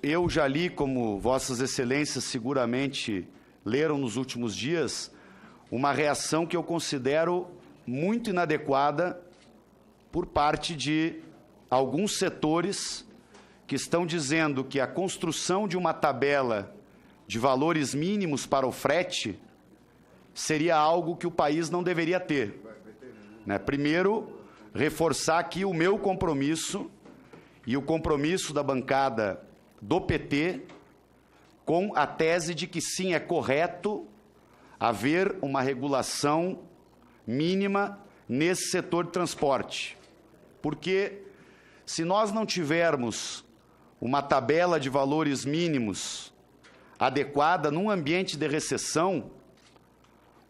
eu já li, como Vossas Excelências seguramente leram nos últimos dias, uma reação que eu considero muito inadequada por parte de alguns setores que estão dizendo que a construção de uma tabela de valores mínimos para o frete seria algo que o país não deveria ter. Primeiro, reforçar aqui o meu compromisso e o compromisso da bancada do PT com a tese de que sim, é correto haver uma regulação mínima nesse setor de transporte. Porque se nós não tivermos uma tabela de valores mínimos adequada num ambiente de recessão,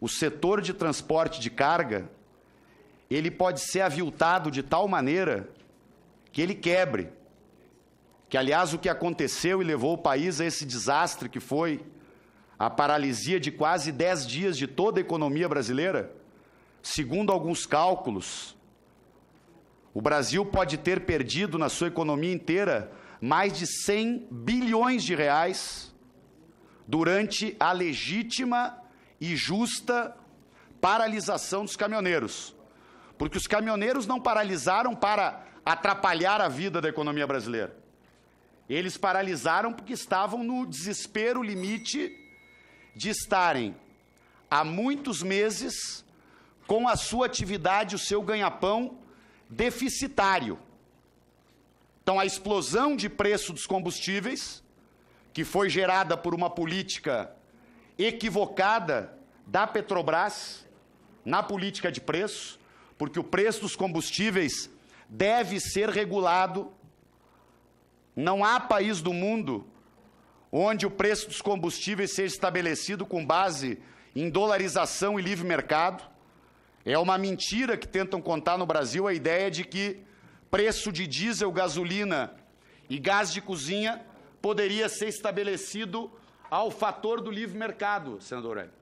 o setor de transporte de carga, ele pode ser aviltado de tal maneira que ele quebre. Que, aliás, o que aconteceu e levou o país a esse desastre que foi a paralisia de quase 10 dias de toda a economia brasileira, segundo alguns cálculos, o Brasil pode ter perdido na sua economia inteira mais de 100 bilhões de reais durante a legítima e justa paralisação dos caminhoneiros. Porque os caminhoneiros não paralisaram para atrapalhar a vida da economia brasileira. Eles paralisaram porque estavam no desespero limite de estarem há muitos meses com a sua atividade, o seu ganha-pão deficitário. Então, a explosão de preço dos combustíveis, que foi gerada por uma política equivocada da Petrobras na política de preço, porque o preço dos combustíveis deve ser regulado. Não há país do mundo onde o preço dos combustíveis seja estabelecido com base em dolarização e livre mercado. É uma mentira que tentam contar no Brasil a ideia de que preço de diesel, gasolina e gás de cozinha poderia ser estabelecido ao fator do livre mercado, senador Hélio.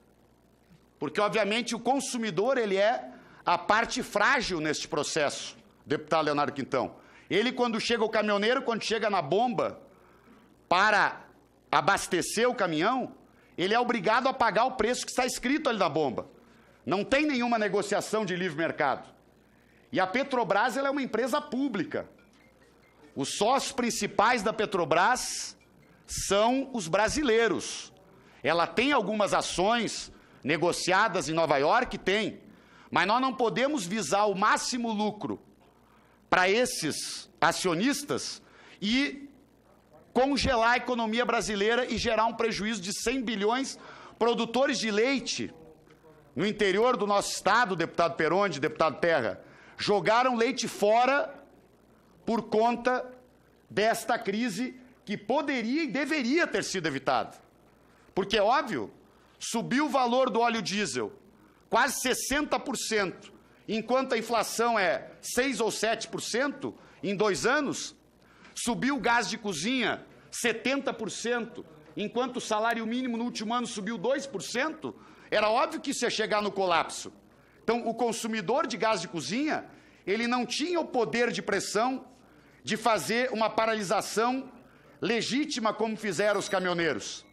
Porque, obviamente, o consumidor ele é a parte frágil neste processo, deputado Leonardo Quintão. Ele, quando chega o caminhoneiro, quando chega na bomba para abastecer o caminhão, ele é obrigado a pagar o preço que está escrito ali na bomba. Não tem nenhuma negociação de livre mercado. E a Petrobras ela é uma empresa pública. Os sócios principais da Petrobras são os brasileiros. Ela tem algumas ações negociadas em Nova York, tem, mas nós não podemos visar o máximo lucro para esses acionistas e congelar a economia brasileira e gerar um prejuízo de 100 bilhões. Produtores de leite no interior do nosso estado, deputado Peronde, deputado Terra, jogaram leite fora por conta desta crise que poderia e deveria ter sido evitada. Porque, é óbvio, subiu o valor do óleo diesel quase 60%, enquanto a inflação é 6% ou 7% em 2 anos, subiu o gás de cozinha 70%, enquanto o salário mínimo no último ano subiu 2%, era óbvio que isso ia chegar no colapso. Então, o consumidor de gás de cozinha, ele não tinha o poder de pressão de fazer uma paralisação legítima como fizeram os caminhoneiros.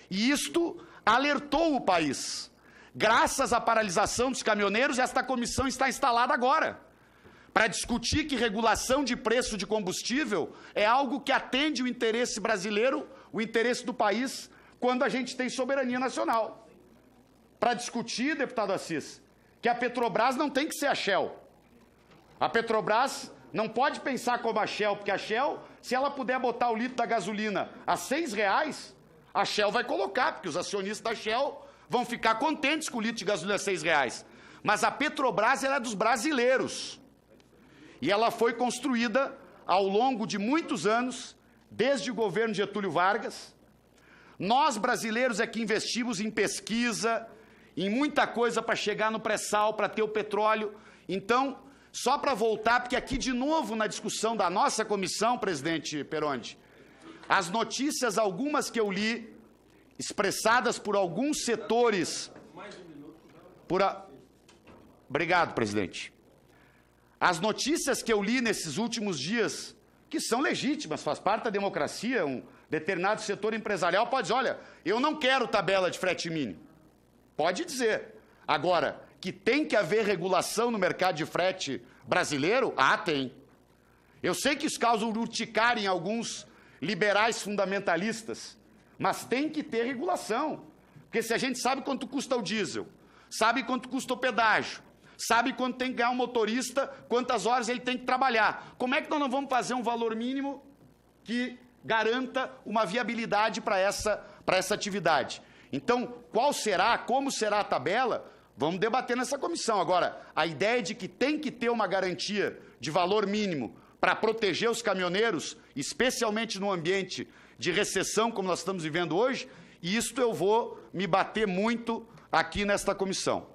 E isto alertou o país. Graças à paralisação dos caminhoneiros, esta comissão está instalada agora, para discutir que regulação de preço de combustível é algo que atende o interesse brasileiro, o interesse do país, quando a gente tem soberania nacional. Para discutir, deputado Assis, que a Petrobras não tem que ser a Shell. A Petrobras não pode pensar como a Shell, porque a Shell, se ela puder botar o litro da gasolina a R$6, a Shell vai colocar, porque os acionistas da Shell vão ficar contentes com o litro de gasolina a R$6. Mas a Petrobras ela é dos brasileiros. E ela foi construída ao longo de muitos anos, desde o governo Getúlio Vargas. Nós, brasileiros, é que investimos em pesquisa, em muita coisa para chegar no pré-sal, para ter o petróleo. Então, só para voltar, porque aqui de novo na discussão da nossa comissão, presidente Peronde, as notícias, algumas que eu li, expressadas por alguns setores... Obrigado, presidente. As notícias que eu li nesses últimos dias, que são legítimas, faz parte da democracia, Determinado setor empresarial pode dizer, olha, eu não quero tabela de frete mínimo. Pode dizer. Agora, que tem que haver regulação no mercado de frete brasileiro? Ah, tem. Eu sei que isso causa urticária em alguns liberais fundamentalistas, mas tem que ter regulação. Porque se a gente sabe quanto custa o diesel, sabe quanto custa o pedágio, sabe quanto tem que ganhar um motorista, quantas horas ele tem que trabalhar, como é que nós não vamos fazer um valor mínimo que garanta uma viabilidade para essa atividade? Então, qual será, como será a tabela? Vamos debater nessa comissão. Agora, a ideia de que tem que ter uma garantia de valor mínimo para proteger os caminhoneiros, especialmente no ambiente de recessão como nós estamos vivendo hoje, e isto eu vou me bater muito aqui nesta comissão.